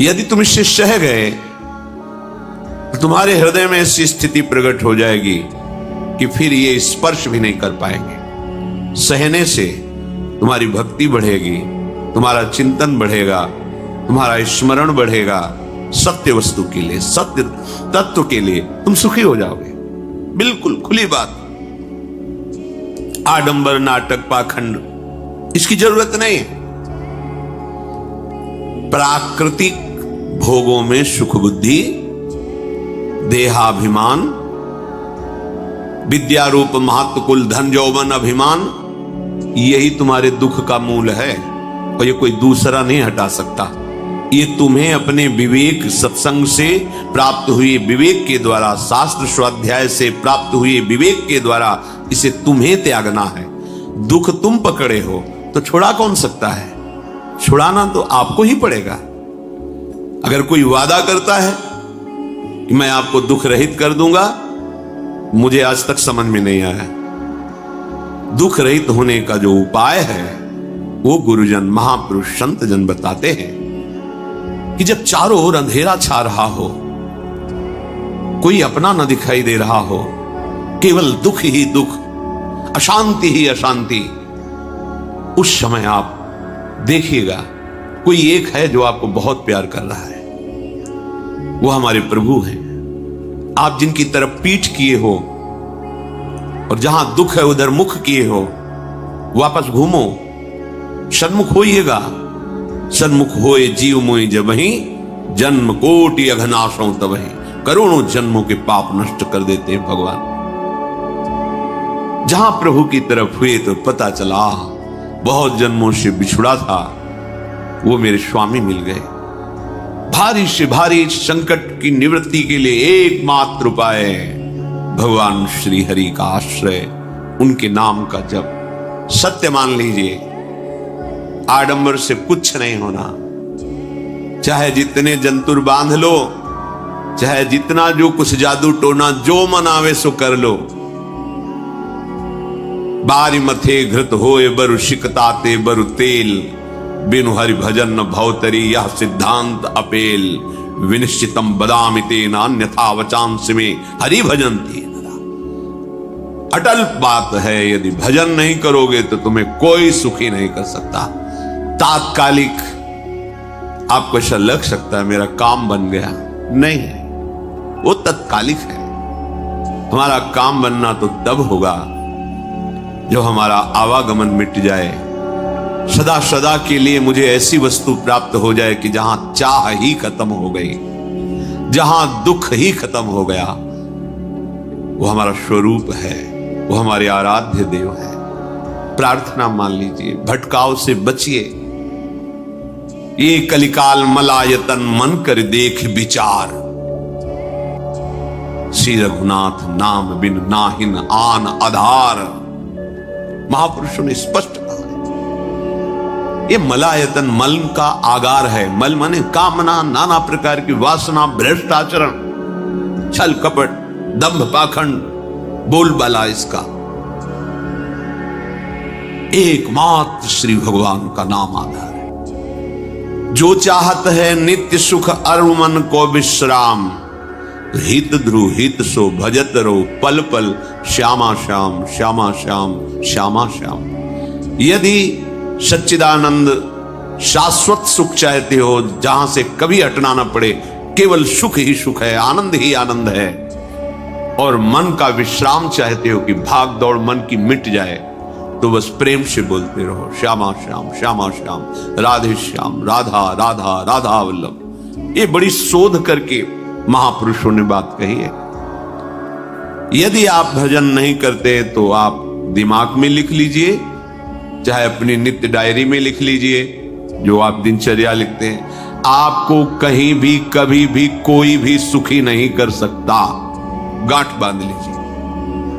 यदि तुम इससे सह गए तो तुम्हारे हृदय में ऐसी स्थिति प्रकट हो जाएगी कि फिर ये स्पर्श भी नहीं कर पाएंगे। सहने से तुम्हारी भक्ति बढ़ेगी, तुम्हारा चिंतन बढ़ेगा, तुम्हारा स्मरण बढ़ेगा। सत्य वस्तु के लिए, सत्य तत्व के लिए तुम सुखी हो जाओगे। बिल्कुल खुली बात। आडंबर, नाटक, पाखंड इसकी जरूरत नहीं है। प्राकृतिक भोगों में सुख बुद्धि, देहाभिमान, विद्यारूप महत्व, कुल, धन, यौवन, अभिमान, यही तुम्हारे दुख का मूल है और ये कोई दूसरा नहीं हटा सकता। ये तुम्हें अपने विवेक, सत्संग से प्राप्त हुए विवेक के द्वारा, शास्त्र स्वाध्याय से प्राप्त हुए विवेक के द्वारा इसे तुम्हें त्यागना है। दुख तुम पकड़े हो तो छुड़ा कौन सकता है? छुड़ाना तो आपको ही पड़ेगा। अगर कोई वादा करता है कि मैं आपको दुख रहित कर दूंगा, मुझे आज तक समझ में नहीं आया। दुख रहित होने का जो उपाय है वो गुरुजन, महापुरुष, संत जन बताते हैं कि जब चारों ओर अंधेरा छा रहा हो, कोई अपना न दिखाई दे रहा हो, केवल दुख ही दुख, अशांति ही अशांति, उस समय आप देखिएगा कोई एक है जो आपको बहुत प्यार कर रहा है। वो हमारे प्रभु हैं। आप जिनकी तरफ पीठ किए हो और जहां दुख है उधर मुख किए हो, वापस घूमो, सन्मुख होइएगा। सन्मुख होए जीव मोई जबहि, जन्म कोटि अघनाशों तबहि। करोड़ों जन्मों के पाप नष्ट कर देते हैं भगवान। जहां प्रभु की तरफ हुए तो पता चला बहुत जन्मों से बिछुड़ा था, वो मेरे स्वामी मिल गए। भारी से भारी संकट की निवृत्ति के लिए एकमात्र उपाय भगवान श्री हरि का आश्रय, उनके नाम का जप। सत्य मान लीजिए, आडंबर से कुछ नहीं होना। चाहे जितने जंतुर बांध लो, चाहे जितना जो कुछ जादू टोना जो मन आवे सो कर लो। बारी मथे घृत होए बरु शिकताते बरु तेल, बिनु हरि भजन न भवतरी यह सिद्धांत अपेल। विनिश्चितम बदामि तेन अन्यथा वचांसि में हरि भजन तेन। अटल बात है, यदि भजन नहीं करोगे तो तुम्हें कोई सुखी नहीं कर सकता। तात्कालिक आपको ऐसा लग सकता है मेरा काम बन गया, नहीं है, वो तत्कालिक है। हमारा काम बनना तो तब होगा जब हमारा आवागमन मिट जाए, सदा सदा के लिए मुझे ऐसी वस्तु प्राप्त हो जाए कि जहां चाह ही खत्म हो गई, जहां दुख ही खत्म हो गया। वो हमारा स्वरूप है, वो हमारे आराध्य देव है। प्रार्थना मान लीजिए, भटकाव से बचिए। ये कलिकाल मलायतन मन कर देख विचार, श्री रघुनाथ नाम बिन नाहिन आन आधार। महापुरुषों ने स्पष्ट कहा ये मलायतन मल का आगार है। मल माने कामना, नाना प्रकार की वासना, भ्रष्ट आचरण, छल कपट, दंभ, पाखंड, बोलबाला, इसका एकमात्र श्री भगवान का नाम आधार है। जो चाहत है नित्य सुख अरु मन को विश्राम, हित ध्रुव हित सो भजत रो पल पल श्यामा श्याम श्यामा श्याम श्यामा श्याम। यदि सच्चिदानंद शाश्वत सुख चाहते हो, जहां से कभी हटना ना पड़े, केवल सुख ही सुख है, आनंद ही आनंद है, और मन का विश्राम चाहते हो कि भाग दौड़ मन की मिट जाए, तो बस प्रेम से बोलते रहो श्यामा श्याम श्यामा श्याम, राधे श्याम, राधा राधा राधा वल्लभ। ये बड़ी शोध करके महापुरुषों ने बात कही है। यदि आप भजन नहीं करते तो आप दिमाग में लिख लीजिए, चाहे अपनी नित्य डायरी में लिख लीजिए, जो आप दिनचर्या लिखते हैं। आपको कहीं भी कभी भी कोई भी सुखी नहीं कर सकता। गांठ बांध लीजिए,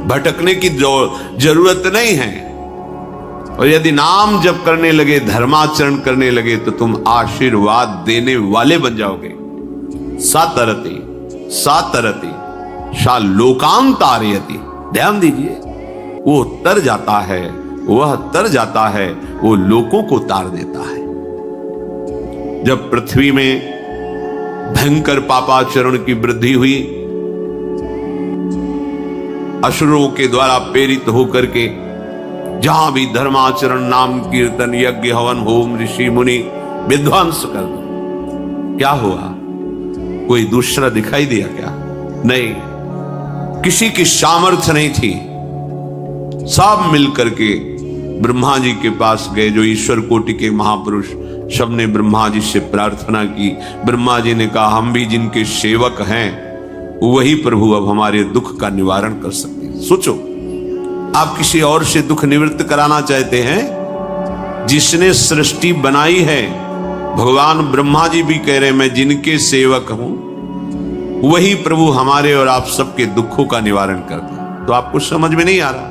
भटकने की जरूरत नहीं है। और यदि नाम जप करने लगे, धर्माचरण करने लगे, तो तुम आशीर्वाद देने वाले बन जाओगे। सातरति सातरति सा लोकांतारयति। ध्यान दीजिए, वो तर जाता है, वह तर जाता है, वो लोकों को तार देता है। जब पृथ्वी में भयंकर पापाचरण की वृद्धि हुई। असुरों के द्वारा प्रेरित होकर के जहां भी धर्माचरण, नाम कीर्तन, यज्ञ, हवन, होम, ऋषि मुनि विध्वंस कर दो। क्या हुआ? कोई दूसरा दिखाई दिया क्या? नहीं, किसी की सामर्थ्य नहीं थी। सब मिलकर के ब्रह्मा जी के पास गए, जो ईश्वर कोटि के महापुरुष। सबने ब्रह्मा जी से प्रार्थना की। ब्रह्मा जी ने कहा, हम भी जिनके सेवक हैं वही प्रभु अब हमारे दुख का निवारण कर सकते हैं। सोचो, आप किसी और से दुख निवृत्त कराना चाहते हैं? जिसने सृष्टि बनाई है, भगवान ब्रह्मा जी भी कह रहे हैं मैं जिनके सेवक हूं, वही प्रभु हमारे और आप सबके दुखों का निवारण करते हैं। तो आपको समझ में नहीं आ रहा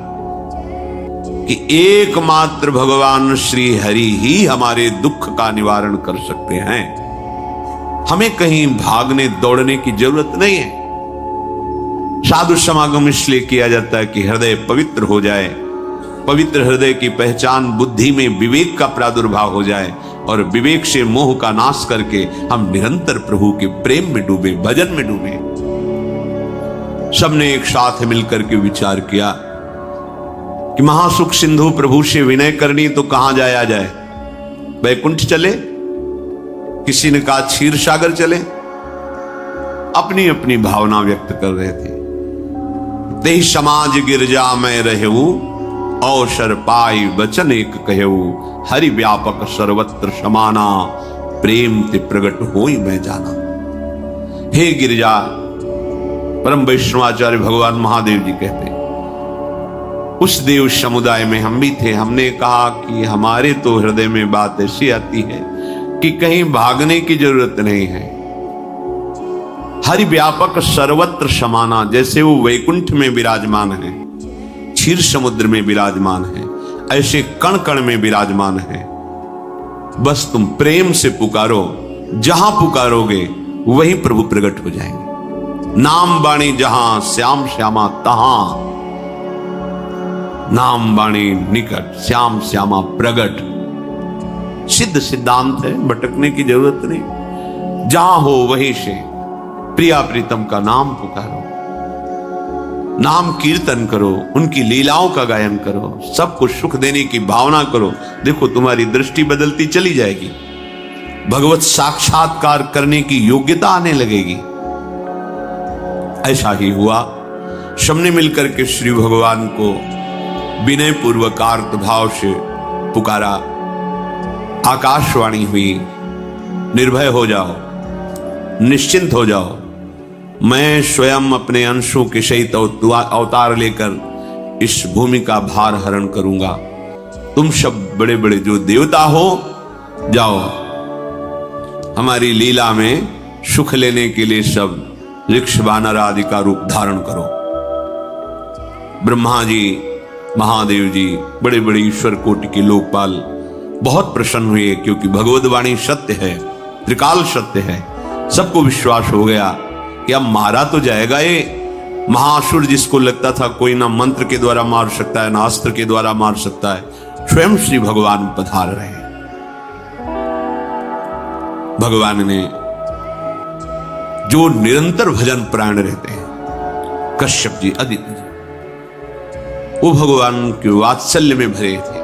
कि एकमात्र भगवान श्री हरि ही हमारे दुख का निवारण कर सकते हैं। हमें कहीं भागने दौड़ने की जरूरत नहीं है। साधु समागम इसलिए किया जाता है कि हृदय पवित्र हो जाए। पवित्र हृदय की पहचान बुद्धि में विवेक का प्रादुर्भाव हो जाए, और विवेक से मोह का नाश करके हम निरंतर प्रभु के प्रेम में डूबे, भजन में डूबे। सबने एक साथ मिलकर के विचार किया कि महासुख सिंधु प्रभु से विनय करनी तो कहां जाया जाए? वैकुंठ चले, किसी ने कहा क्षीर सागर चले। अपनी अपनी भावना व्यक्त कर रहे थे। तेहि समाज गिरजा में रहू, अवसर पाई वचन एक कहू, हरि व्यापक सर्वत्र समाना, प्रेम ते प्रगट होई मैं जाना। हे गिरिजा, परम वैष्णवाचार्य भगवान महादेव जी कहते, उस देव समुदाय में हम भी थे। हमने कहा कि हमारे तो हृदय में बात ऐसी आती है कि कहीं भागने की जरूरत नहीं है। हरि व्यापक सर्वत्र समाना, जैसे वो वैकुंठ में विराजमान है, क्षीर समुद्र में विराजमान है, ऐसे कण कण में विराजमान है। बस तुम प्रेम से पुकारो, जहां पुकारोगे वहीं प्रभु प्रकट हो जाएंगे। नाम बाणी जहां श्याम श्यामा तहां, नाम बाणी निकट श्याम श्यामा प्रगट। सिद्ध सिद्धांत है, भटकने की जरूरत नहीं। जहां हो वहीं से प्रिया प्रीतम का नाम पुकारो, नाम कीर्तन करो, उनकी लीलाओं का गायन करो, सबको सुख देने की भावना करो। देखो तुम्हारी दृष्टि बदलती चली जाएगी, भगवत साक्षात्कार करने की योग्यता आने लगेगी। ऐसा ही हुआ। सबने मिलकर के श्री भगवान को विनय पूर्वक आर्त भाव से पुकारा। आकाशवाणी हुई, निर्भय हो जाओ, निश्चिंत हो जाओ, मैं स्वयं अपने अंशों के सहित अवतार लेकर इस भूमि का भार हरण करूंगा। तुम सब बड़े बड़े जो देवता हो, जाओ हमारी लीला में सुख लेने के लिए सब ऋक्ष वानर आदि का रूप धारण करो। ब्रह्मा जी, महादेव जी, बड़े बड़े ईश्वर कोटि के लोकपाल बहुत प्रसन्न हुए, क्योंकि भगवत वाणी सत्य है, त्रिकाल सत्य है। सबको विश्वास हो गया कि अब मारा तो जाएगा ये महासुर, जिसको लगता था कोई ना मंत्र के द्वारा मार सकता है ना अस्त्र के द्वारा मार सकता है, स्वयं श्री भगवान पधार रहे हैं। भगवान ने जो निरंतर भजन प्राण रहते हैं, कश्यप जी, अदिति जी, वो भगवान के वात्सल्य में भरे थे।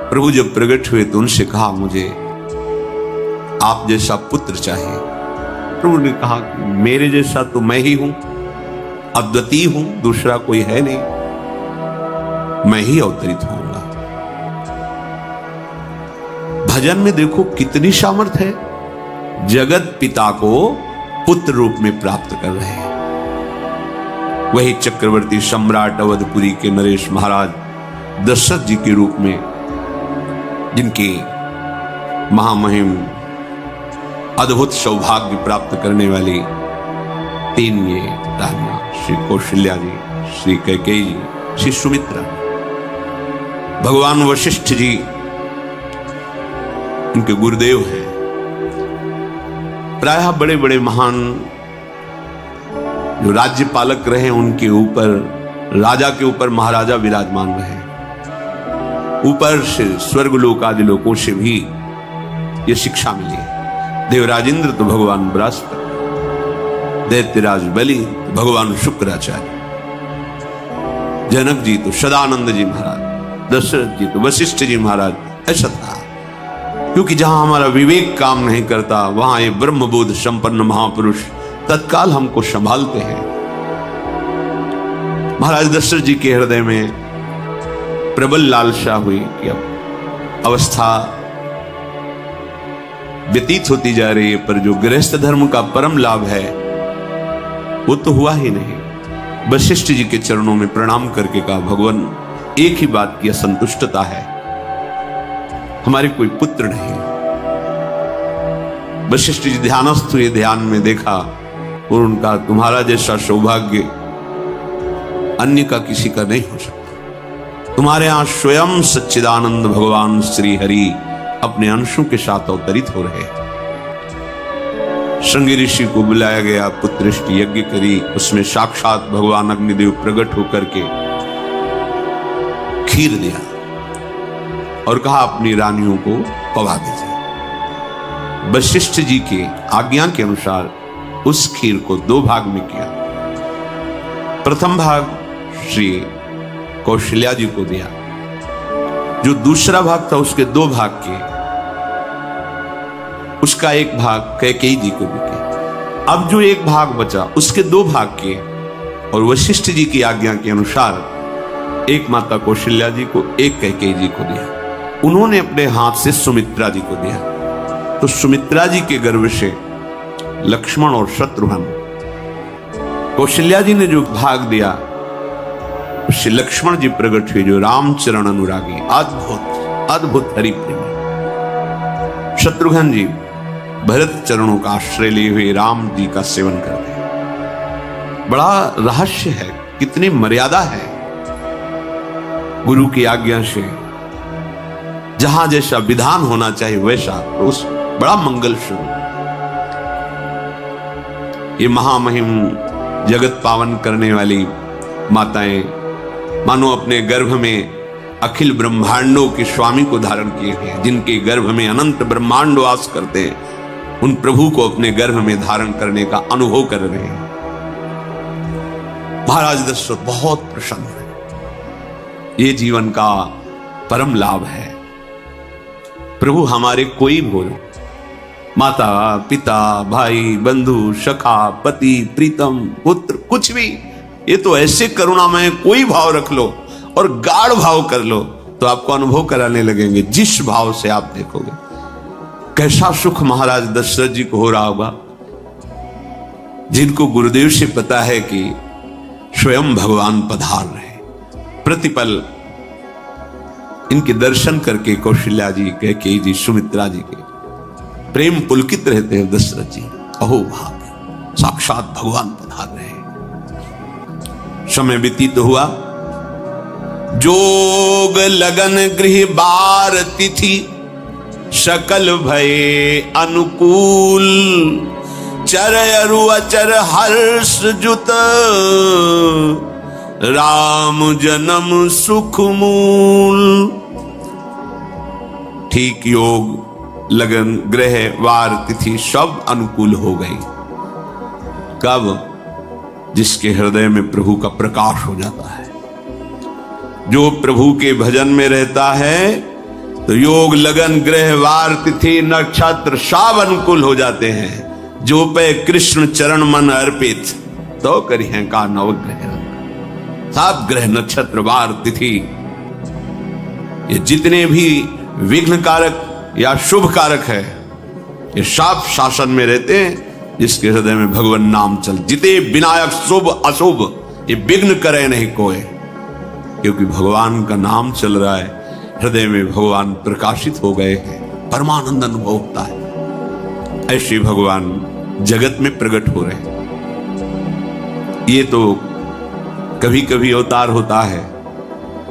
प्रभु जब प्रकट हुए तो उनसे कहा, मुझे आप जैसा पुत्र चाहिए। प्रभु ने कहा कि मेरे जैसा तो मैं ही हूं, अद्वितीय हूं, दूसरा कोई है नहीं, मैं ही अवतरित होऊंगा। भजन में देखो कितनी सामर्थ्य है। जगत पिता को पुत्र रूप में प्राप्त कर रहे हैं। वही चक्रवर्ती सम्राट अवधपुरी के नरेश महाराज दशरथ जी के रूप में, जिनके महामहिम अद्भुत सौभाग्य प्राप्त करने वाली तीन ये रानियां, श्री कौशल्या जी, श्री कैकेयी जी, श्री सुमित्रा, भगवान वशिष्ठ जी इनके गुरुदेव हैं। प्रायः बड़े बड़े महान जो राज्य पालक रहे, उनके ऊपर, राजा के ऊपर महाराजा विराजमान रहे। ऊपर से स्वर्ग लोक आदि लोकों से भी ये शिक्षा मिली। देवराजेंद्र तो भगवान बृहस्पति, दैत्यराज बलि तो भगवान शुक्राचार्य, जनक जी तो सदानंद जी महाराज, दशरथ जी तो वशिष्ठ जी महाराज। ऐसा था क्योंकि जहां हमारा विवेक काम नहीं करता वहां ये ब्रह्मबोध संपन्न महापुरुष तत्काल हमको संभालते हैं। महाराज दशरथ जी के हृदय में प्रबल लालसा हुई कि अब अवस्था व्यतीत होती जा रही है, पर जो गृहस्थ धर्म का परम लाभ है वो तो हुआ ही नहीं। वशिष्ठ जी के चरणों में प्रणाम करके कहा, भगवान एक ही बात की असंतुष्टता है, हमारे कोई पुत्र नहीं। वशिष्ठ जी ध्यानस्थ हुए, ध्यान में देखा और उनका तुम्हारा जैसा सौभाग्य अन्य का किसी का नहीं हो सकता। तुम्हारे यहां स्वयं सच्चिदानंद भगवान श्री हरि अपने अंशों के साथ अवतरित हो रहे हैं। श्रृंगी ऋषि को बुलाया गया, पुत्रष्टि यज्ञ करी, उसमें साक्षात भगवान अग्निदेव प्रकट होकर के खीर दिया और कहा अपनी रानियों को पवा दीजिए। वशिष्ठ जी के आज्ञा के अनुसार उस खीर को 2 भाग में किया। प्रथम भाग श्री कौशल्या जी को दिया, जो दूसरा भाग था उसके 2 भाग किए, उसका 1 भाग कैकेयी जी को भी किया। अब जो 1 भाग बचा उसके 2 भाग किए और वशिष्ठ जी की आज्ञा के अनुसार 1 माता कौशल्या जी को, 1 कैकेयी जी को दिया। उन्होंने अपने हाथ से सुमित्रा जी को दिया, तो सुमित्रा जी के गर्भ से लक्ष्मण और शत्रुघ्न, कौशल्या जी ने जो भाग दिया उससे लक्ष्मण जी प्रकट हुए, जो रामचरण अनुरागी, अद्भुत अद्भुत हरि प्रेमी। शत्रुघ्न जी भरत चरणों का आश्रय लिए हुए राम जी का सेवन करते हैं। बड़ा रहस्य है, कितनी मर्यादा है। गुरु की आज्ञा से जहां जैसा विधान होना चाहिए वैसा, तो उस बड़ा मंगल शुरू। ये महामहिम जगत पावन करने वाली माताएं मानो अपने गर्भ में अखिल ब्रह्मांडों के स्वामी को धारण किए हैं, जिनके गर्भ में अनंत ब्रह्मांड वास करते हैं, उन प्रभु को अपने गर्भ में धारण करने का अनुभव कर रहे हैं। महाराज दशरथ बहुत प्रसन्न है। ये जीवन का परम लाभ है। प्रभु हमारे कोई भोल, माता पिता भाई बंधु सखा पति प्रीतम पुत्र कुछ भी, ये तो ऐसे करुणामय कोई भाव रख लो और गाढ़ भाव कर लो तो आपको अनुभव कराने लगेंगे। जिस भाव से आप देखोगे कैसा सुख महाराज दशरथ जी को हो रहा होगा, जिनको गुरुदेव से पता है कि स्वयं भगवान पधार रहे। प्रतिपल इनके दर्शन करके कौशल्या जी, कैकेयी जी, सुमित्रा जी के प्रेम पुलकित रहते हैं। दशरथ जी अहो भाग्य, साक्षात भगवान पधार रहे। समय व्यतीत हुआ, जोग लगन गृह बार तिथि सकल भये अनुकूल, चर अरु अचर हर्ष जुत राम जन्म सुख मूल। ठीक योग लगन ग्रह वार तिथि सब अनुकूल हो गई। कब? जिसके हृदय में प्रभु का प्रकाश हो जाता है। जो प्रभु के भजन में रहता है तो योग लगन ग्रह वार तिथि नक्षत्र सब अनुकूल हो जाते हैं। जो पे कृष्ण चरण मन अर्पित तो करी है का नवग्रह। सब ग्रह नक्षत्र वार तिथि ये जितने भी विघ्न कारक या शुभ कारक है, ये सब शासन में रहते हैं। जिसके हृदय में भगवान नाम चल, जिते विनायक शुभ अशुभ ये विघ्न करे नहीं कोई, क्योंकि भगवान का नाम चल रहा है, हृदय में भगवान प्रकाशित हो गए हैं, परमानंद अनुभव होता है। ऐसे भगवान जगत में प्रकट हो रहे हैं। ये तो कभी कभी अवतार होता है,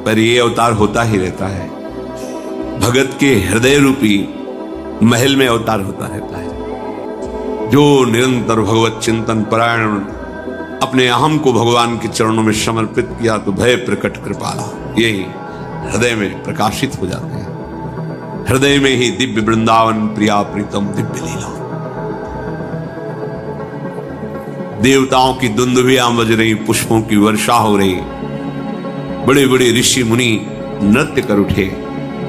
पर ये अवतार होता ही रहता है। भगत के हृदय रूपी महल में अवतार होता रहता है। जो निरंतर भगवत चिंतन परायण अपने अहम को भगवान के चरणों में समर्पित किया तो भय प्रकट कृपाला ये हृदय में प्रकाशित हो जाते हैं। हृदय में ही दिव्य वृंदावन प्रिया प्रीतम दिव्य लीला। देवताओं की दुंदुभियां बज रही, पुष्पों की वर्षा हो रही, बड़े बड़े ऋषि मुनि नृत्य कर उठे,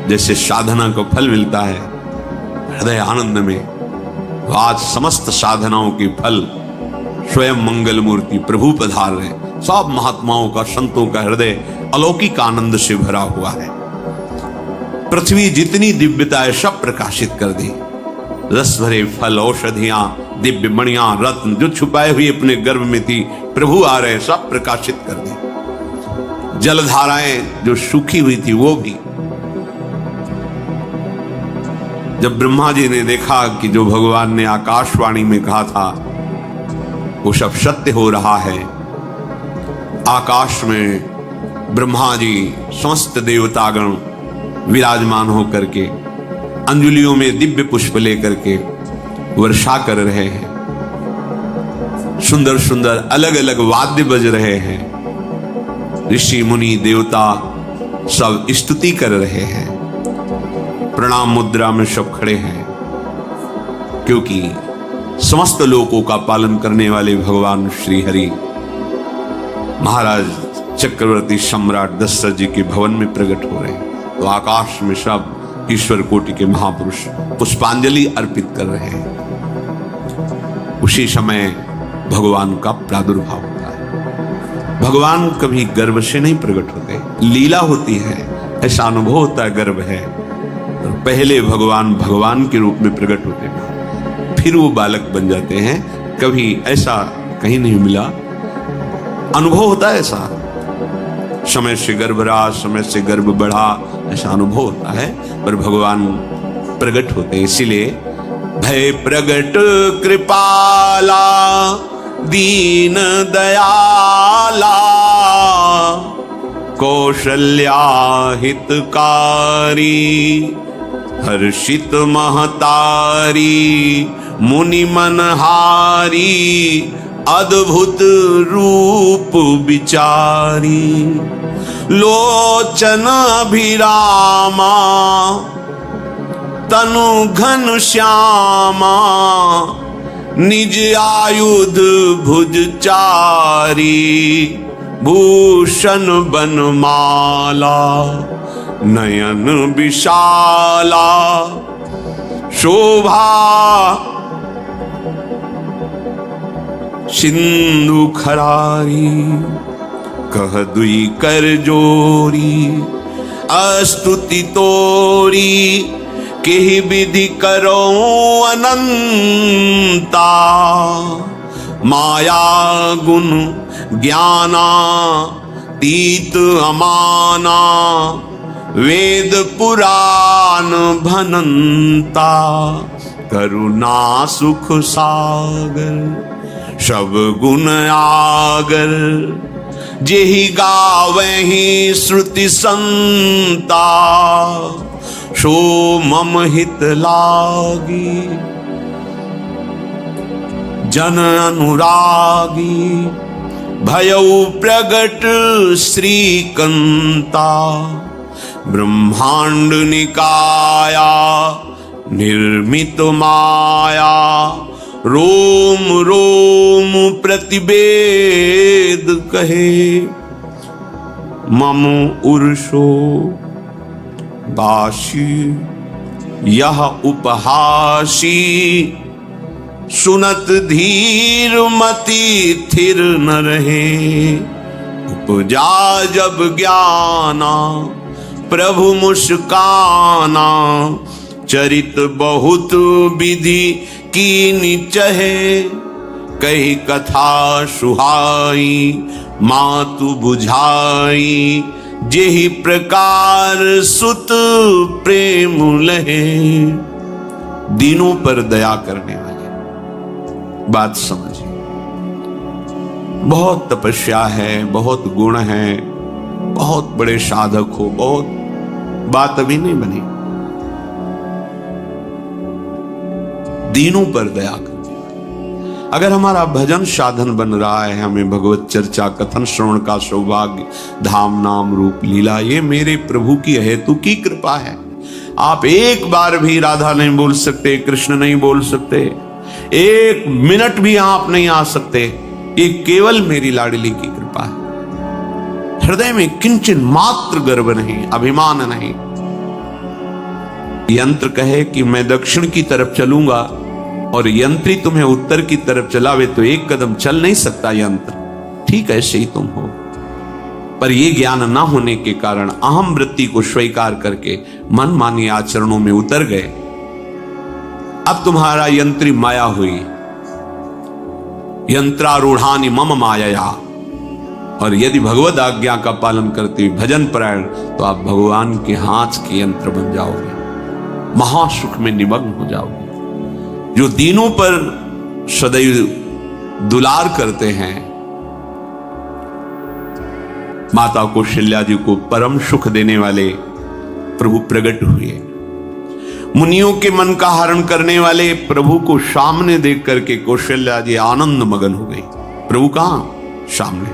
जैसे साधना को फल मिलता है हृदय आनंद में। आज समस्त साधनाओं के फल स्वयं मंगल मूर्ति प्रभु पधार रहे। सब महात्माओं का, संतों का हृदय अलौकिक आनंद से भरा हुआ है। पृथ्वी जितनी दिव्यता है सब प्रकाशित कर दी। रस भरे फल, औषधियां, दिव्य मणियां, रत्न जो छुपाए हुए अपने गर्भ में थी, प्रभु आ रहे, सब प्रकाशित कर दी। जलधाराएं जो सूखी हुई थी वो भी। जब ब्रह्मा जी ने देखा कि जो भगवान ने आकाशवाणी में कहा था वो सब सत्य हो रहा है, आकाश में ब्रह्मा जी समस्त देवतागण विराजमान होकर के अंजलियों में दिव्य पुष्प लेकर के वर्षा कर रहे हैं। सुंदर सुंदर अलग अलग वाद्य बज रहे हैं। ऋषि मुनि देवता सब स्तुति कर रहे हैं। प्रणाम मुद्रा में सब खड़े हैं, क्योंकि समस्त लोकों का पालन करने वाले भगवान श्री हरि महाराज चक्रवर्ती सम्राट दशरथ जी के भवन में प्रकट हो रहे हैं। तो आकाश में सब ईश्वर कोटि के महापुरुष पुष्पांजलि अर्पित कर रहे हैं। उसी समय भगवान का प्रादुर्भाव होता है। भगवान कभी गर्भ से नहीं प्रकट होते, लीला होती है, ऐसा अनुभव होता है गर्भ है। और पहले भगवान भगवान के रूप में प्रकट होते हैं, फिर वो बालक बन जाते हैं। कभी ऐसा कहीं नहीं मिला, अनुभव होता है ऐसा। समय से गर्भ रहा, समय से गर्भ बढ़ा, ऐसा अनुभव होता है, पर भगवान प्रकट होते हैं। इसीलिए भय प्रगट कृपाला दीन दयाला कौशल्या हितकारी हर्षित महतारी मुनि मनहारी अद्भुत रूप विचारी लोचन अभिरामा तनु घन श्यामा निज आयुध भुज चारी भूषण बनमाला नयन विशाला शोभा सिंधु खरारी कह दुई कर जोरी अस्तुति तोरी केहि विधि करो अनंता माया गुण ज्ञाना तीत अमाना वेद पुराण भनंता करुणा सुख सागर सब गुण आगर जेहि गावहि श्रुति संता सो मम हित लागी जन अनुरागी भयउ प्रगट श्रीकंता ब्रह्मांड निकाया निर्मित माया रोम रोम प्रतिवेद कहे मम उर्षो बाशी यह उपहासी सुनत धीर मति थिर न रहे उपजा जब ज्ञाना प्रभु मुस्काना चरित बहुत विधि कीनी चहे कही कथा सुहाई मातु बुझाई जेहि प्रकार सुत प्रेम लहे दीनों पर दया करने वाले। बात समझिए, बहुत तपस्या है, बहुत गुण है, बहुत बड़े साधक हो, बहुत बात अभी नहीं बनी। दीनों पर दया कर। अगर हमारा भजन साधन बन रहा है, हमें भगवत चर्चा कथन श्रवण का सौभाग्य, धाम नाम रूप लीला, ये मेरे प्रभु की हेतु की कृपा है। आप एक बार भी राधा नहीं बोल सकते, कृष्ण नहीं बोल सकते, एक मिनट भी आप नहीं आ सकते, ये केवल मेरी लाडली की कृपा है। हृदय में किंचन मात्र गर्व नहीं, अभिमान नहीं। यंत्र कहे कि मैं दक्षिण की तरफ चलूंगा और यंत्री तुम्हें उत्तर की तरफ चलावे तो एक कदम चल नहीं सकता यंत्र। ठीक ऐसे ही तुम हो, पर यह ज्ञान न होने के कारण अहम वृत्ति को स्वीकार करके मनमानी आचरणों में उतर गए। अब तुम्हारा यंत्री माया हुई, यंत्रारूढ़ानि मम माया। और यदि भगवद आज्ञा का पालन करते हुए भजन परायण, तो आप भगवान के हाथ के यंत्र बन जाओगे, महासुख में निमग्न हो जाओगे। जो दीनों पर सदैव दुलार करते हैं, माता कौशल्या जी को परम सुख देने वाले प्रभु प्रकट हुए। मुनियों के मन का हरण करने वाले प्रभु को सामने देख करके कौशल्या जी आनंद मगन हो गई। प्रभु कहां? सामने।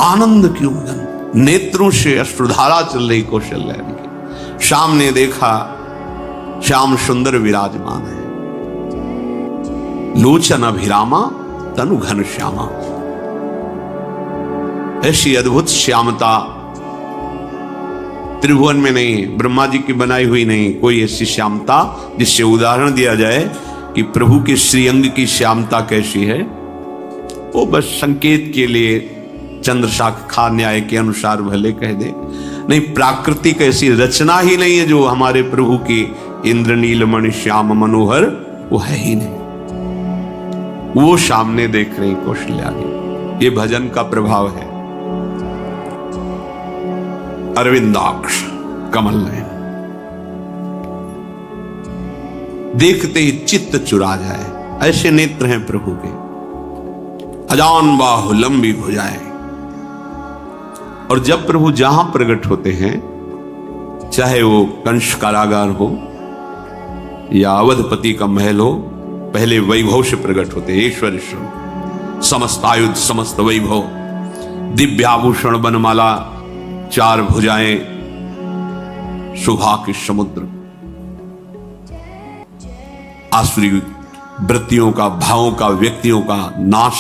आनंद क्यों मगन? नेत्रों से अश्रुधारा चल रही कौशल्या जी की। सामने देखा श्याम सुंदर विराजमान है, लोचन अभिरामा तनु घन श्यामा। ऐसी अद्भुत श्यामता त्रिभुवन में नहीं, ब्रह्मा जी की बनाई हुई नहीं कोई ऐसी श्यामता जिससे उदाहरण दिया जाए कि प्रभु के श्रीअंग की श्यामता कैसी है। वो बस संकेत के लिए चंद्रशाखा न्याय के अनुसार भले कह दे, नहीं प्राकृतिक ऐसी रचना ही नहीं है जो हमारे प्रभु की इंद्रनील मणि श्याम मनोहर वो है ही नहीं। वो सामने देख रही कौशल्या जी। ये भजन का प्रभाव है। अरविंदाक्ष कमल नयन, देखते ही चित्त चुरा जाए, ऐसे नेत्र हैं प्रभु के। अजान बाहु लंबी भुजाएं। और जब प्रभु जहां प्रकट होते हैं, चाहे वो कंस कारागार हो या अवधपति का महल हो, पहले वैभव से प्रकट होते। ईश्वर समस्त आयुध समस्त वैभव, दिव्याभूषण बनमाला, चार भुजाएं, शोभा के समुद्र, आसुरी वृत्तियों का, भावों का, व्यक्तियों का नाश